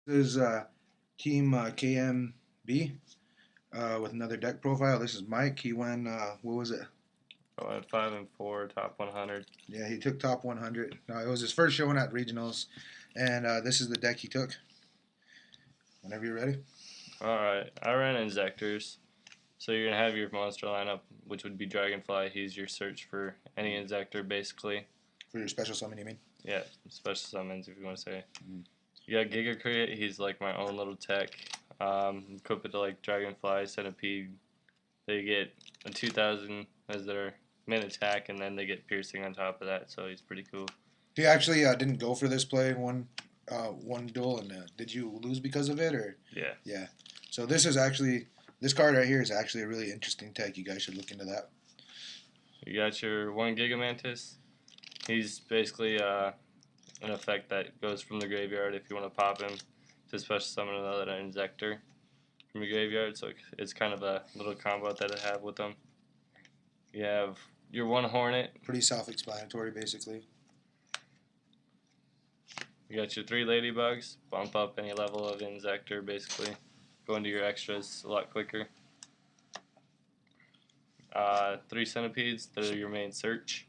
This is Team KMB with another deck profile. This is Mike. He went, what was it? I went 5-4, top 100. Yeah, he took top 100. It was his first showing at regionals, and this is the deck he took. Whenever you're ready. Alright, I ran inzektors. So you're going to have your monster lineup, which would be Dragonfly. He's your search for any inzektor, basically. For your special summon, you mean? Yeah, special summons, if you want to say. Mm-hmm. You got Giga Create. He's like my own little tech. Equip it to like Dragonfly, Centipede. They get a 2,000 as their main attack, and then they get piercing on top of that, so he's pretty cool. He actually didn't go for this play in one duel, and did you lose because of it, or? Yeah. Yeah. So this card right here is actually a really interesting tech. You guys should look into that. You got your 1 Gigamantis. He's basically an effect that goes from the graveyard if you want to pop him to special summon another inzektor from your graveyard. So it's kind of a little combo that I have with them. You have your 1 Hornet. Pretty self-explanatory, basically. You got your 3 Ladybugs. Bump up any level of inzektor, basically. Go into your extras a lot quicker. 3 Centipedes. They're your main search.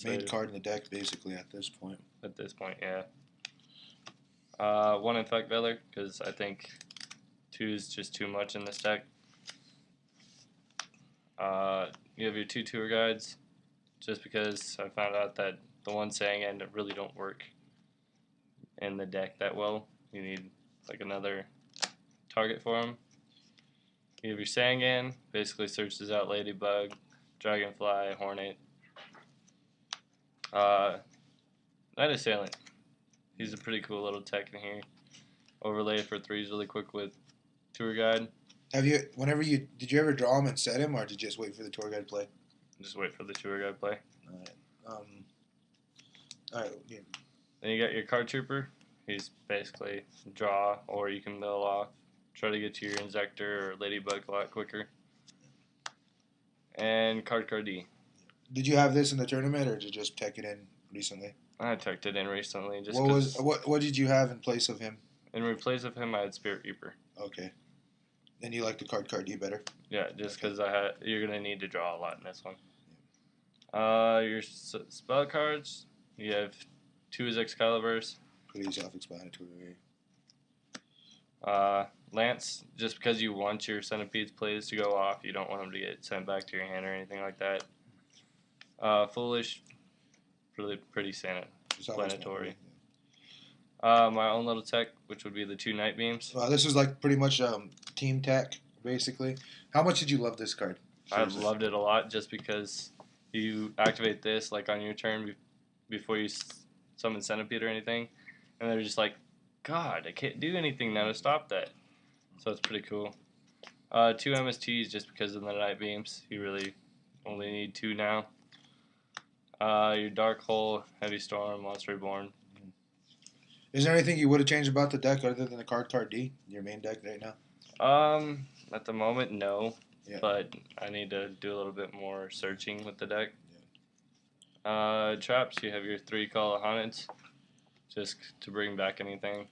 Main card in the deck, basically, at this point. At this point, yeah. 1 Infect Veller, because I think 2 is just too much in this deck. You have your 2 Tour Guides, just because I found out that the 1 Sangan really don't work in the deck that well. You need like another target for them. You have your Sangan, basically searches out Ladybug, Dragonfly, Hornet. Night Assailant. He's a pretty cool little tech in here. Overlay for 3s really quick with Tour Guide. Did you ever draw him and set him, or did you just wait for the Tour Guide play? Just wait for the Tour Guide play. Alright, yeah. Then you got your Card Trooper. He's basically draw, or you can mill off. Try to get to your Inzektor or Ladybug a lot quicker. And Card D. Did you have this in the tournament, or did you just tech it in recently? I teched it in recently. Just what did you have in place of him? In replace of him, I had Spirit Reaper. Okay. And you like the Card D better? Yeah, just because you're gonna need to draw a lot in this one. Your spell cards. You have 2 Excaliburs. Pretty self-explanatory. Lance, just because you want your Centipede's plays to go off, you don't want them to get sent back to your hand or anything like that. Foolish, really pretty self-explanatory. My own little tech, which would be the 2 Night Beams. This is like pretty much team tech, basically. How much did you love this card? I've loved it a lot, just because you activate this like on your turn before you summon Centipede or anything, and they're just like, God, I can't do anything now to stop that. So it's pretty cool. 2 MSTs, just because of the Night Beams. You really only need 2 now. Your Dark Hole, Heavy Storm, Monster Reborn. Is there anything you would have changed about the deck other than the Card D, your main deck right now? At the moment, no. Yeah. But I need to do a little bit more searching with the deck. Yeah. Traps, you have your 3 Callahanets, just to bring back anything.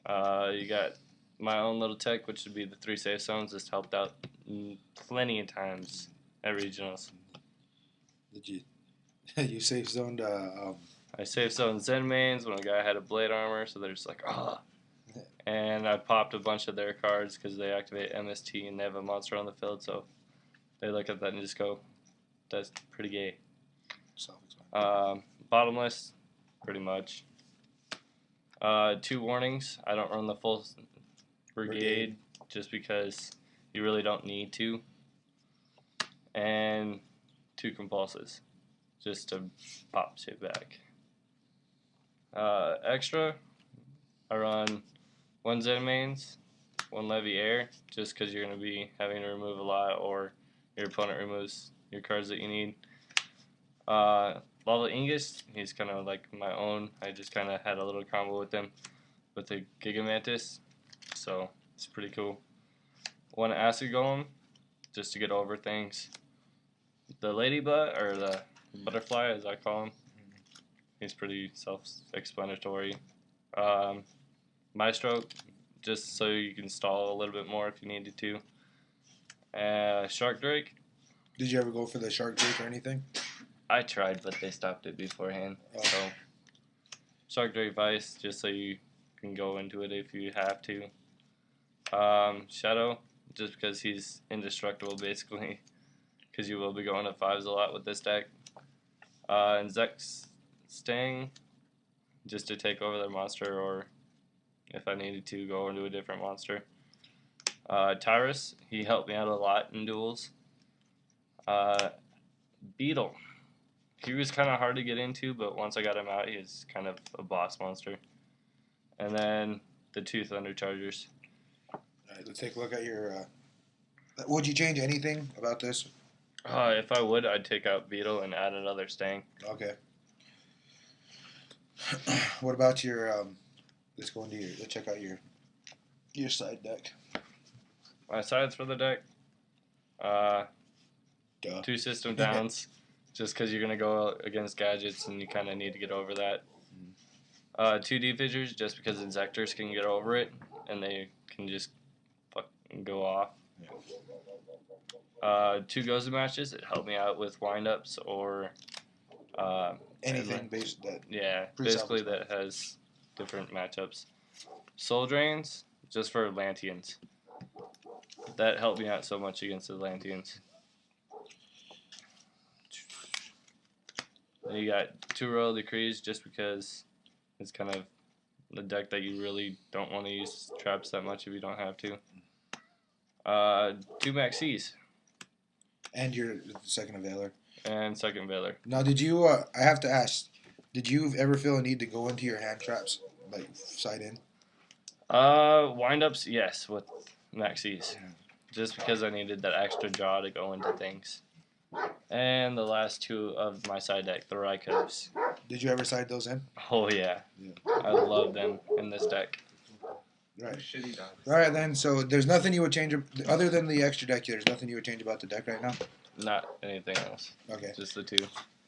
You got my own little tech, which would be the 3 Safe Zones. This helped out plenty of times at regionals. Did you safe zoned? I safe zoned Zen mains when a guy had a blade armor, so they're just like, ah. And I popped a bunch of their cards because they activate MST and they have a monster on the field, so they look at that and just go, that's pretty gay. Bottomless, pretty much. 2 warnings. I don't run the full brigade just because you really don't need to. And 2 compulses, just to pop shit back. Extra, I run 1 Zen mains, 1 Levy Air, just because you're going to be having to remove a lot, or your opponent removes your cards that you need. Lava Ingus, he's kind of like my own. I just kind of had a little combo with him with the Gigamantis, so it's pretty cool. 1 Acid Golem, just to get over things. The Ladybug, or the Butterfly as I call him, he's pretty self-explanatory. My stroke, just so you can stall a little bit more if you needed to. Shark Drake. Did you ever go for the shark drake or anything? I tried, but they stopped it beforehand. Oh. So Shark Drake Vice, just so you can go into it if you have to. Shadow, just because he's indestructible basically, because you will be going to 5s a lot with this deck. Inzektor Sting, just to take over their monster, or if I needed to go into a different monster. Tyrus, he helped me out a lot in duels. Beetle, he was kind of hard to get into, but once I got him out, he is kind of a boss monster. And then the 2 Thunder Chargers. Alright, let's take a look at your... would you change anything about this? If I would, I'd take out Beetle and add another Stang. Okay. What about your... let's go into your... Let's check out your side deck. My sides for the deck, Duh. 2 System Downs, just because you're going to go against gadgets and you kind of need to get over that. 2 D-Fissures, just because Inzektors can get over it and they can just fucking go off. Yeah. 2 Gozu matches, it helped me out with windups or... anything based that... Yeah, basically that has different matchups. Soul Drains, just for Lanteans. That helped me out so much against the Lanteans. Then you got 2 Royal Decrees, just because it's kind of the deck that you really don't want to use traps that much if you don't have to. 2 Maxis. And your second Veiler. And second Veiler. Now, did you... I have to ask, did you ever feel a need to go into your hand traps, like side in? Windups, yes, with Maxis. Yeah. Just because I needed that extra draw to go into things. And the last 2 of my side deck, the Raikos. Did you ever side those in? Oh, yeah. I love them in this deck. Right. Alright then, so there's nothing you would change, other than the extra deck, there's nothing you would change about the deck right now? Not anything else. Okay. Just the 2.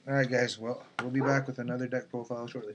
Alright guys, well, we'll be back with another deck profile shortly.